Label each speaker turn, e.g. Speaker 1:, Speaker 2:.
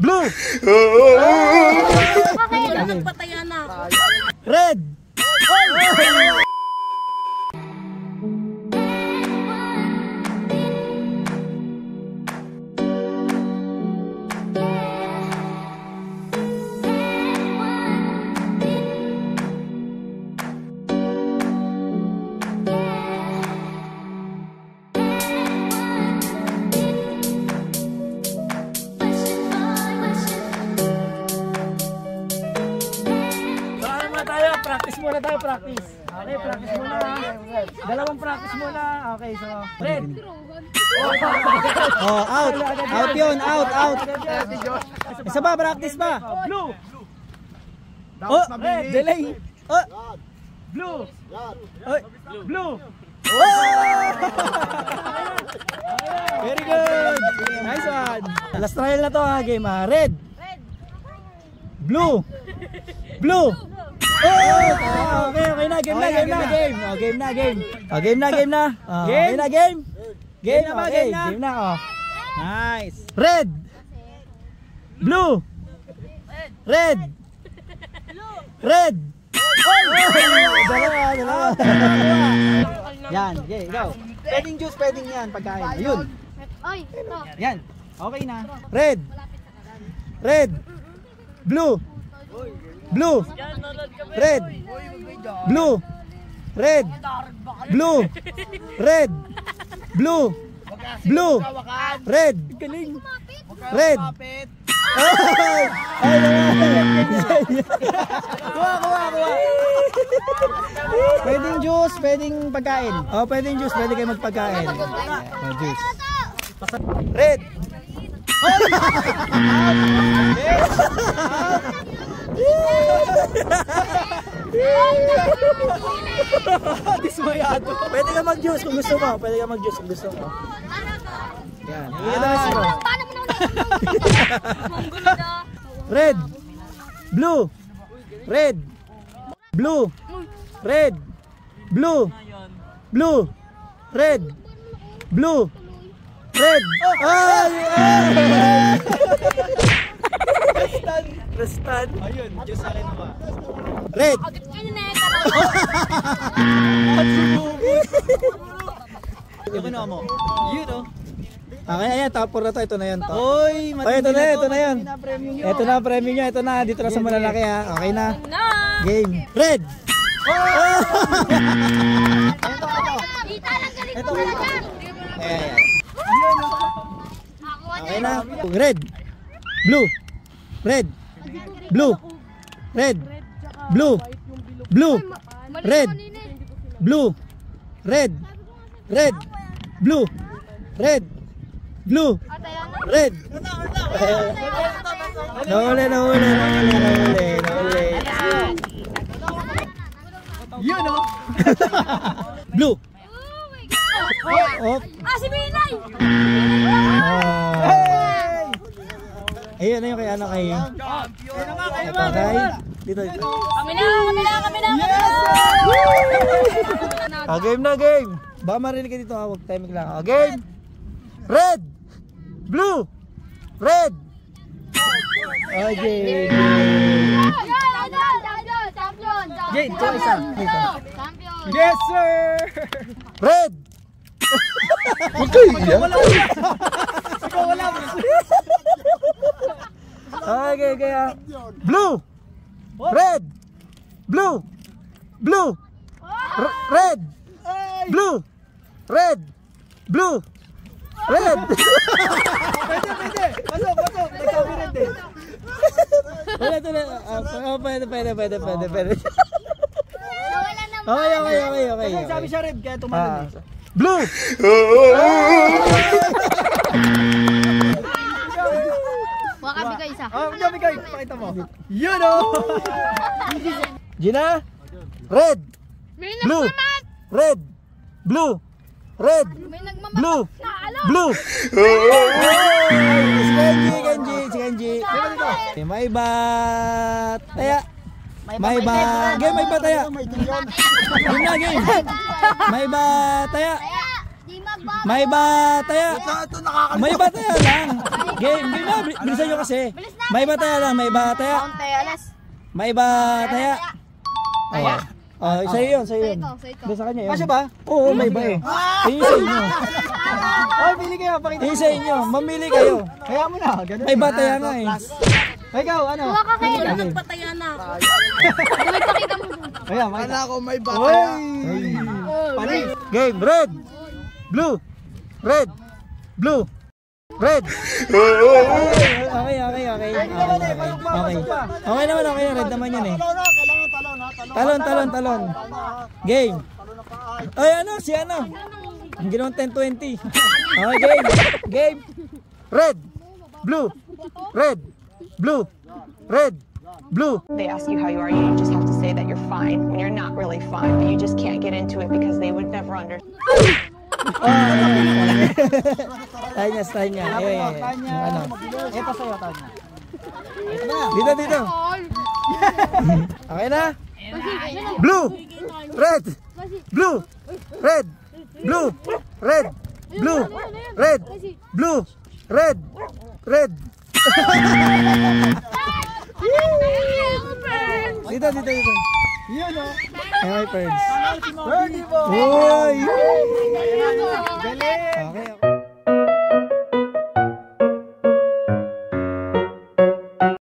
Speaker 1: Blue.
Speaker 2: Nagpataya na ako.
Speaker 1: Red. Practice muna tayo, practice. Okay, practice muna. Dalawang practice muna. Okay, so red. Oh, out. Out yun, out. Isa ba, practice pa. Blue. Oh, red. Delay. Oh. Blue. Oh, blue. Oh! Very good. Nice one. Last trial na to ha, game ha. Red. Blue. Blue. Oh, okay na, game na. Oh, game na. Game na. Oh. Nice. Red. Blue. Red. Dalawa. Yan, okay, go. Pwedeng juice, pwedeng yan, pagkain. Ayun. Yan. Okay na. Red. Blue. Red. Blue. Red. Galing. Red. Kuha. Pwedeng juice, pwedeng pagkain. Oh, pwedeng juice, pwede kayo magpagkain. Juice. Red. Dismayado. Pwede ka mag-juice kung gusto mo. Yan. Red. Blue. Red. Restan. Ayun, juice akin na ba? Red. Yung kinuha mo. Yun o. Okay, ayan, top 4 na to. Ito na yan to. Oy, ito na yan. Ito na, premium nyo. Ito na, dito na sa malalaki ha. Okay na. Game. Red. Ito. Ayan. Okay na. Red. Blue. Red. Blue. Red. Blue. Red. Blue. Red. Blue. Red. Nahuli. Yun o. Blue.
Speaker 2: Si Binay!
Speaker 1: Ayun na yung kay ano kay. Dito.
Speaker 2: Kami na!
Speaker 1: Game na, game. Baka marinig ka dito, huwag timing lang. Game. Red. Blue. Red. Okay. Jade, ito isa. Yes, sir. Red.
Speaker 3: Okay, yeah.
Speaker 1: Okay, kaya. Blue. Red. Blue. Red. Blue. Red. Pwede. Pasok. Nagsabi red eh. Pwede. Okay.
Speaker 3: Sabi siya red, kaya tumalon eh.
Speaker 1: Blue.
Speaker 2: Wakabi ka isa.
Speaker 3: Dami kayo, pakita mo. Yun o.
Speaker 1: Gina. Red. Blue. Red. Blue. Kenji. May bataya. May bataya. Game na game. May bataya. May bataya. May bataya lang. Game na. Bilisan nyo kasi. May bataya lang. May bataya.
Speaker 2: Konti, alas.
Speaker 1: May bataya. Oh, sa'yo yun, sa'yo yun. Doon sa kanya yun.
Speaker 3: Kasya ba?
Speaker 1: Oo, may ba eh. Yung sa inyo.
Speaker 3: Ay, pili kayo. Pakita
Speaker 1: Yung sa inyo. Mamili kayo.
Speaker 3: Kaya mo na. Ganun.
Speaker 1: May bataya nga eh.
Speaker 3: Ikaw, ano?
Speaker 2: Huwag ka kayo. Nagpataya na ako. May pakita mo dun.
Speaker 3: Kaya, makita.
Speaker 4: Ko may bataya.
Speaker 3: Panis.
Speaker 1: Game, red, blue, red, blue, red. Okay. Okay naman, okay. Red naman yun eh. Talon. Game. Ay, ano, si ano? Ang ginawang 10-20. Okay, game. Red, blue, red, blue, red, blue.
Speaker 5: They ask you how you are, you just have to say that you're fine when you're not really fine, but you just can't get into it because they would never understand.
Speaker 1: Tayo niya. Ano?
Speaker 3: Ito sa'yo, Tanya.
Speaker 1: Dito. Okay na? Blue, red, blue, red, blue, red, blue, red, blue, red, red. Dito.
Speaker 3: Yun, oh.
Speaker 1: Ay, birds.
Speaker 3: Birdie ball.
Speaker 1: Uy!